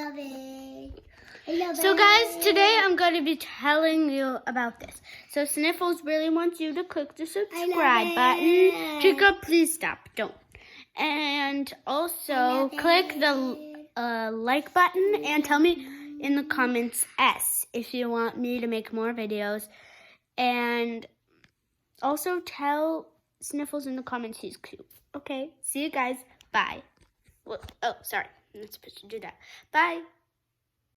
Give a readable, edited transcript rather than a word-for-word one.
love it. I love So it. guys, today I'm going to be telling you about this. So Sniffles really wants you to click the subscribe button. Chica, please stop. Don't. And also click the like button and tell me in the comments S if you want me to make more videos. And also tell Sniffles in the comments he's cute. Okay, see you guys. Bye. Well, oh, sorry. I'm not supposed to do that. Bye.